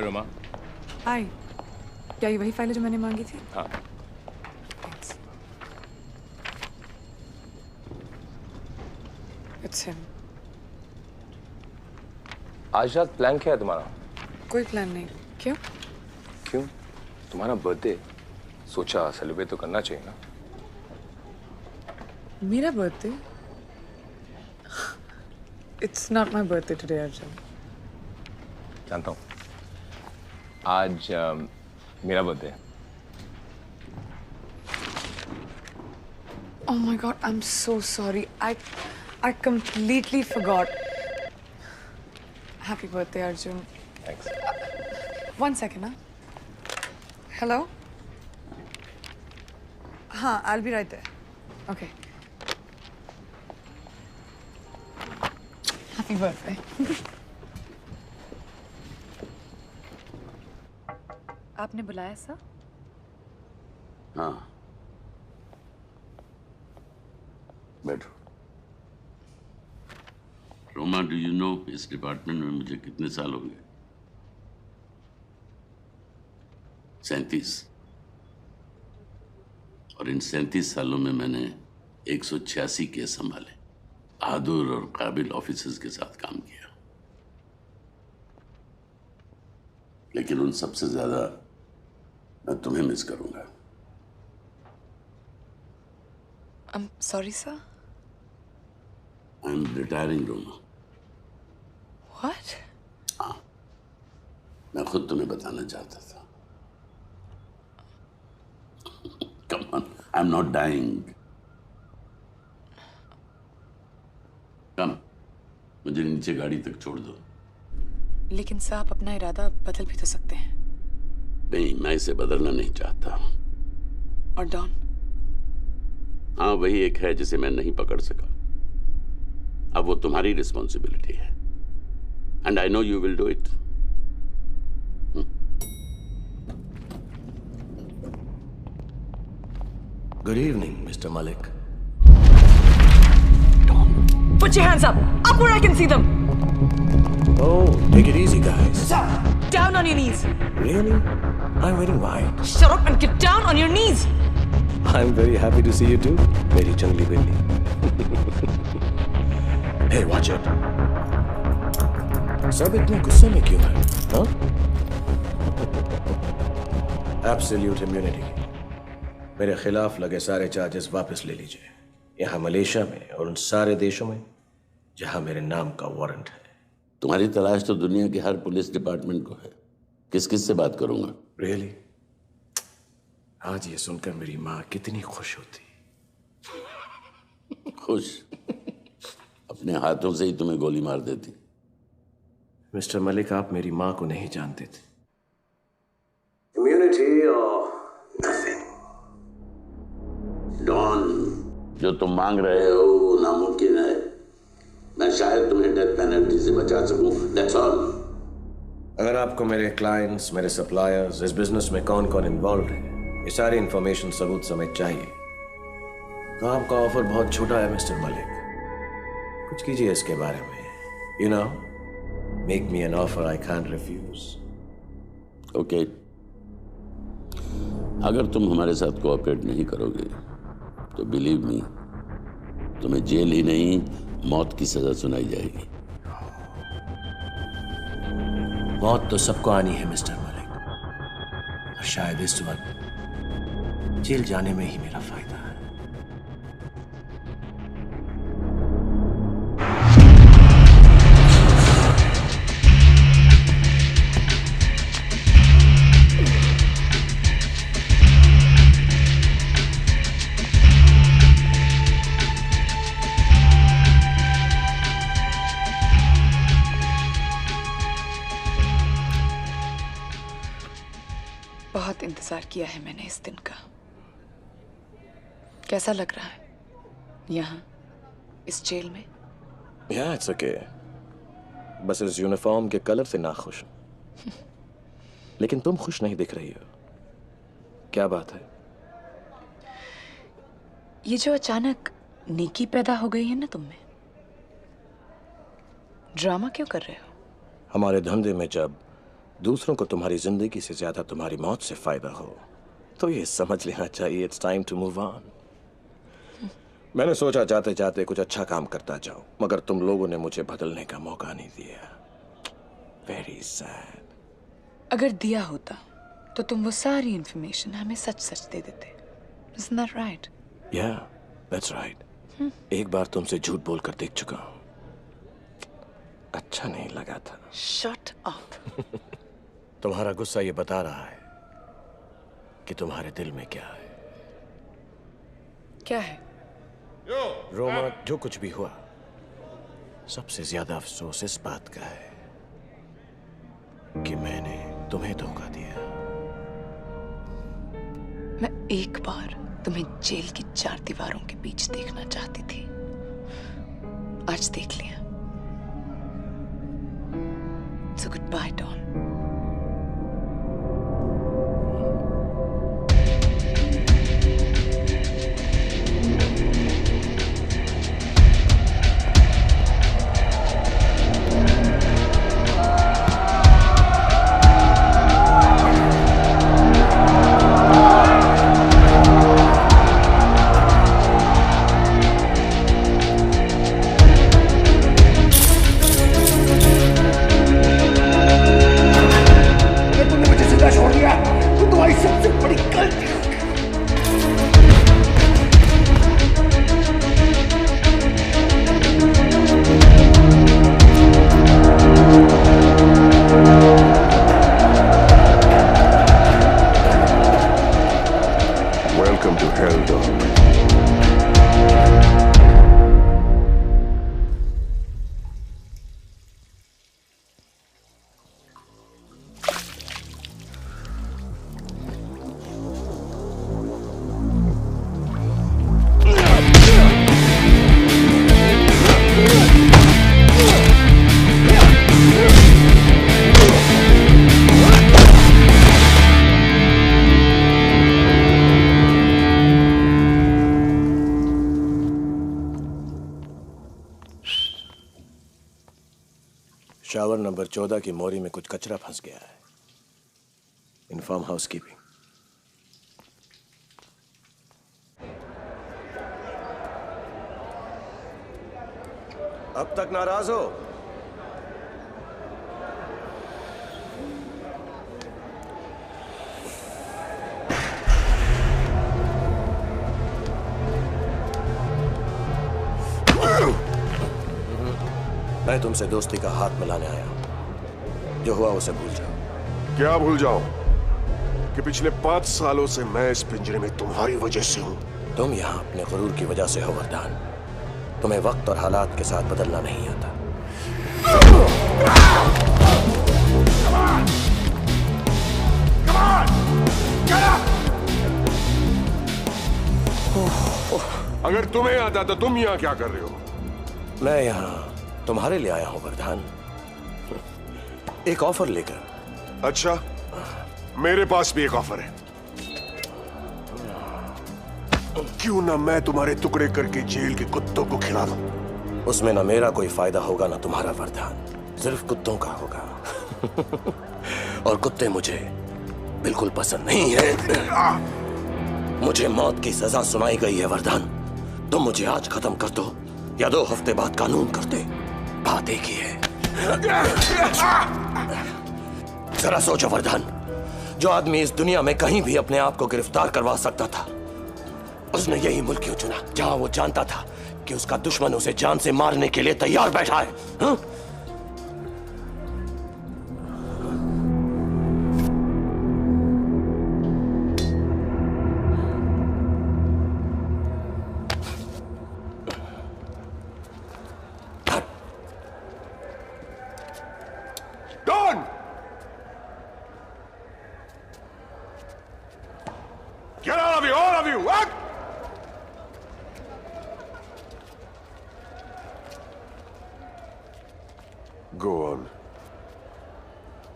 हाय रोमा। हाय, क्या ये वही फाइल है जो मैंने मांगी थी? हाँ। It's him. आज रात प्लान क्या है तुम्हारा? कोई प्लान नहीं। क्यों? क्यों? तुम्हारा बर्थडे, सोचा सेलिब्रेट तो करना चाहिए ना। मेरा birthday? It's not my birthday today, Arjun. जानता हूँ। आज मेरा बर्थडे है। Oh my God, I'm so sorry. I completely forgot. Happy birthday, Arjun. Thanks. 1 second, huh? Hello? हाँ, I'll be right there. Okay. Happy birthday. आपने बुलाया sir? हाँ, बैठो। रोमा, डू यू नो इस डिपार्टमेंट में मुझे कितने साल हो गए? 37। और इन 37 सालों में मैंने 186 केस संभाले, बहादुर और काबिल ऑफिसर्स के साथ काम किया। लेकिन उन सबसे ज्यादा मैं तुम्हें मिस करूंगा। I'm sorry, sir. I'm retiring, Roma. What? हाँ, मैं खुद तुम्हें बताना चाहता था। Come on, I'm not dying. Come, मुझे नीचे गाड़ी तक छोड़ दो। लेकिन सर, आप अपना इरादा बदल भी तो सकते हैं। नहीं, मैं इसे बदलना नहीं चाहता। और डॉन? हाँ, वही एक है जिसे मैं नहीं पकड़ सका। अब वो तुम्हारी रिस्पॉन्सिबिलिटी है। And I know you will do it. Good evening, Mr. Malik. Put your hands up! Up where I can see them! Oh, take it easy, guys. Down on your knees! Really? I'm very wide. Shut up and get down on your knees! I'm very happy to see you too, मेरी चंगली बिल्ली. Hey, watch it. सब इतने गुस्से में क्यों हैं? हाँ? Absolute immunity. मेरे खिलाफ लगे सारे चार्जेस वापस ले लीजिए। यहाँ मलेशिया में और उन सारे देशों में जहाँ मेरे नाम का वारंट है। तुम्हारी तलाश तो दुनिया के हर पुलिस डिपार्टमेंट को है। किस किस से बात करूंगा? Really? आज ये सुनकर मेरी माँ कितनी खुश होती। खुश? अपने हाथों से ही तुम्हें गोली मार देती। मिस्टर मलिक, आप मेरी माँ को नहीं जानते थे। इम्यूनिटी और नथिंग। डॉन, जो तुम मांग रहे हो वो नामुमकिन है। मैं शायद तुम्हें डेथ पेनल्टी से बचा सकूं, दैट्स ऑल। अगर आपको मेरे क्लाइंट्स, मेरे सप्लायर्स, इस बिजनेस में कौन कौन इन्वॉल्व है, ये सारी इंफॉर्मेशन सबूत समेत चाहिए, तो आपका ऑफर बहुत छोटा है मिस्टर मलिक। कुछ कीजिए इसके बारे में। You know, make me an offer I can't refuse. Okay, अगर तुम हमारे साथ कोऑपरेट नहीं करोगे तो बिलीव मी, तुम्हें जेल ही नहीं मौत की सजा सुनाई जाएगी। मौत तो सबको आनी है मिस्टर मलिक, और शायद इस वक्त जेल जाने में ही मेरा फायदा है। बहुत इंतजार किया है मैंने इस दिन का। कैसा लग रहा है यहाँ इस जेल में? Yeah, it's okay. बस इस यूनिफॉर्म के कलर से ना खुश हूं। लेकिन तुम खुश नहीं दिख रही हो, क्या बात है? ये जो अचानक नेकी पैदा हो गई है ना तुम में, ड्रामा क्यों कर रहे हो? हमारे धंधे में जब दूसरों को तुम्हारी जिंदगी से ज्यादा तुम्हारी मौत से फायदा हो तो ये समझ लेना चाहिए it's time to move on. मैंने सोचा जाते जाते कुछ अच्छा काम करता जाऊं, मगर तुम लोगों ने मुझे बदलने का मौका नहीं दिया। Very sad. अगर दिया होता तो तुम वो सारी इंफॉर्मेशन हमें सच सच दे देते। Isn't that right? Yeah, that's right. एक बार तुमसे झूठ बोलकर देख चुका हूं, अच्छा नहीं लगा था। Shut up. तुम्हारा गुस्सा ये बता रहा है कि तुम्हारे दिल में क्या है। क्या है? रोमा, जो कुछ भी हुआ, सबसे ज्यादा अफसोस इस बात का है कि मैंने तुम्हें धोखा दिया। मैं एक बार तुम्हें जेल की 4 दीवारों के बीच देखना चाहती थी, आज देख लिया। So goodbye, Dawn. Welcome to hell, dog. Shower number 14 की मोरी में कुछ कचरा फंस गया है। Inform housekeeping. अब तक नाराज हो? मैं तुमसे दोस्ती का हाथ मिलाने आया हूं। जो हुआ उसे भूल जाओ। क्या भूल जाओ कि पिछले 5 सालों से मैं इस पिंजरे में तुम्हारी वजह से हूं। तुम यहां अपने गुरूर की वजह से हो वरदान। तुम्हें वक्त और हालात के साथ बदलना नहीं आता। अगर तुम्हें आता तो तुम यहां क्या कर रहे हो? मैं यहां तुम्हारे लिए आया हूं वरदान, एक ऑफर लेकर। अच्छा, मेरे पास भी एक ऑफर है। क्यों ना मैं तुम्हारे टुकड़े करके जेल के कुत्तों को खिला दूं? उसमें ना मेरा कोई फायदा होगा ना तुम्हारा वरदान, सिर्फ कुत्तों का होगा। और कुत्ते मुझे बिल्कुल पसंद नहीं है। मुझे मौत की सजा सुनाई गई है वरदान। तुम मुझे आज खत्म कर दो या 2 हफ्ते बाद कानून करते, बात एक ही है। जरा सोचो वरदान, जो आदमी इस दुनिया में कहीं भी अपने आप को गिरफ्तार करवा सकता था, उसने यही मुल्क क्यों चुना जहां वो जानता था कि उसका दुश्मन उसे जान से मारने के लिए तैयार बैठा है? हा? Get out of here, all of you! What? Go on.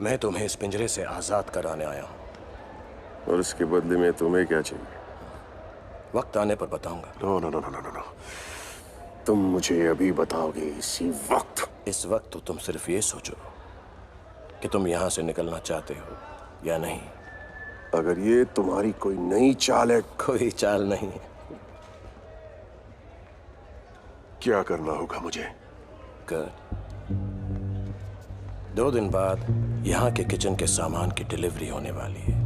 मैं तुम्हें इस पिंजरे से आजाद कराने आया हूं। और इसके बदले में तुम्हें क्या चाहिए? वक्त आने पर बताऊंगा। No no no no no no, तुम मुझे अभी बताओगे इसी वक्त। इस वक्त तो तुम सिर्फ ये सोचो कि तुम यहां से निकलना चाहते हो या नहीं। अगर ये तुम्हारी कोई नई चाल है, कोई चाल नहीं है। क्या करना होगा मुझे? कर 2 दिन बाद यहाँ के किचन के सामान की डिलीवरी होने वाली है।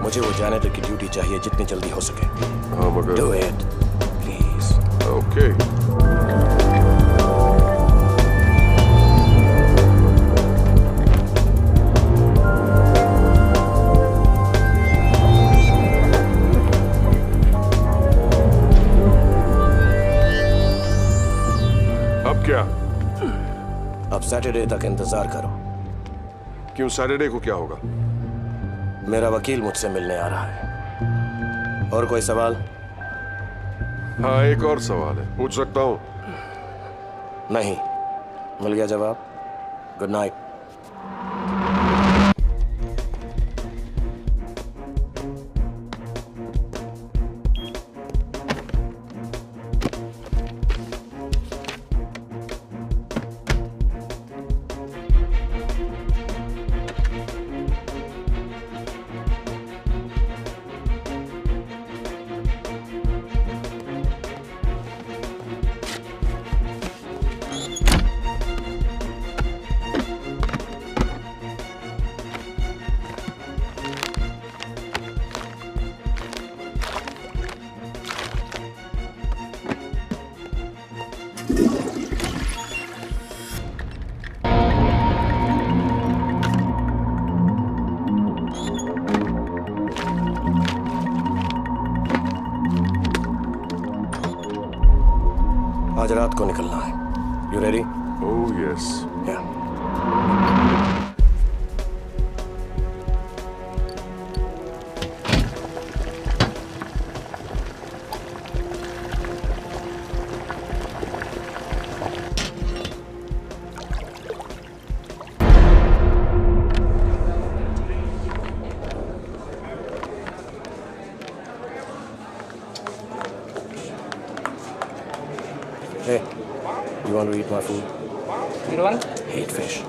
मुझे वो जैनेटर की ड्यूटी चाहिए जितनी जल्दी हो सके। हाँ मगर डू इट प्लीज। ओके। अब क्या? अब सैटरडे तक इंतजार करो। क्यों? सैटरडे को क्या होगा? मेरा वकील मुझसे मिलने आ रहा है। और कोई सवाल? हाँ, एक और सवाल है, पूछ सकता हूँ? नहीं, मिल गया जवाब। Good night. आज रात को निकलना है। You ready? Oh yes. Hey, you want to eat my food? You want? Hate fish.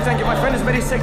Thank you. My friend is very sick.